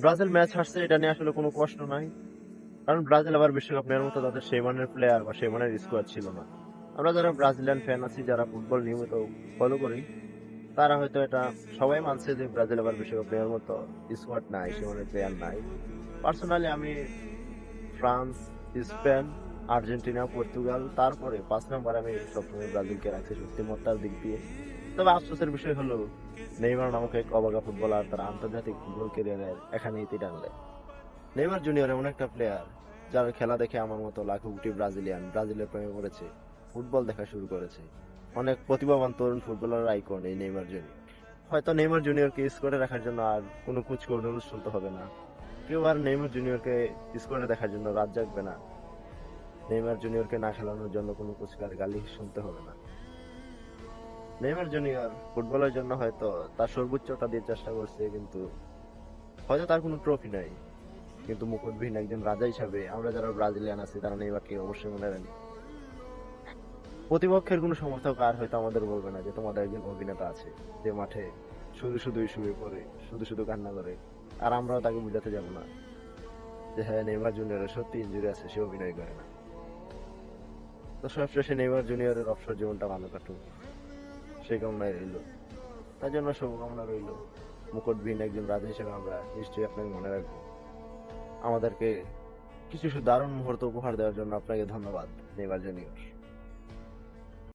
Brazil match হারছে, এটা নিয়ে আসলে কোনো কষ্ট নাই। কারণ ব্রাজিল আবার বিশ্বকাপ নেওয়ার মতো তাদের সেই মানের প্লেয়ার বা সেই মানের স্কোয়াড ছিল না। আমরা যারা ব্রাজিলিয়ান ফ্যান আছি, যারা ফুটবল নিয়মিত ফলো করি, তারা হয়তো এটা সবাই মানছে যে ব্রাজিল আবার বিশ্বকাপ নেওয়ার মতো স্কোয়াড নাই, সে মানের প্লেয়ার নাই। পার্সোনালি আমি ফ্রান্স, স্পেন, আর্জেন্টিনা, পর্তুগাল, তারপরে 5 নম্বর আমি সবসময় ব্রাজিলকে রাখছি শক্তিমত্তার দিক দিয়ে। তবে আফসোসের বিষয় হলো নেইমার নামক এক অবাগা ফুটবলার তার আন্তর্জাতিক ফুটবল ক্যারিয়ারের এখানে ইতি টানলে। নেইমার জুনিয়র এমন একটা প্লেয়ার যার খেলা দেখে আমার মতো লাখো কোটি ব্রাজিলিয়ান ব্রাজিলের প্রেমে পড়েছে, ফুটবল দেখা শুরু করেছে। অনেক প্রতিভাবান তরুণ ফুটবলার আইকন এই নেইমার জুনিয়র। হয়তো নেইমার জুনিয়রকে স্কোয়াডে রাখার জন্য আর কোনো কোচ কোর্নেরও শুনতে হবে না। কেউ আর নেইমার জুনিয়রকে স্কোয়াডে দেখার জন্য রাত জাগবে না। নেইমার জুনিয়রকে না খেলানোর জন্য কোনো কোচকার গালি শুনতে হবে না। নেইমার জুনিয়র ফুটবলের জন্য হয়তো তার সর্বোচ্চটা দিয়ে চেষ্টা করছে, কিন্তু হয়তো তার কোনো ট্রফি নাই। কিন্তু মুকুটবিহীন একজন রাজা হিসাবে আমরা যারা ব্রাজিলিয়ান আছি তারা নেইমারকে অবশ্যই মনে রাখি। প্রতিপক্ষের কোনো সমর্থক আর হয়তো আমাদের বলবে না যে তোমাদের একজন অভিনেতা আছে যে মাঠে শুধু শুধুই শুয়ে পড়ে, শুধু শুধু কান্না করে। আর আমরাও তাকে বুঝাতে যাব না যে হ্যাঁ, নেইমার জুনিয়রের সত্যি ইনজুরি আছে, সে অভিনয় করে না। তো সবশেষে নেইমার জুনিয়রের অবসর জীবনটা ভালো কাটুক, সেই কামনায় রইল। তার জন্য শুভকামনা রইল। মুকুটবিহীন একজন রাজা হিসেবে আমরা নিশ্চয়ই আপনাকে মনে রাখবো। আমাদেরকে কিছু দারুণ মুহূর্ত উপহার দেওয়ার জন্য আপনাকে ধন্যবাদ, নেইমার জুনিয়র।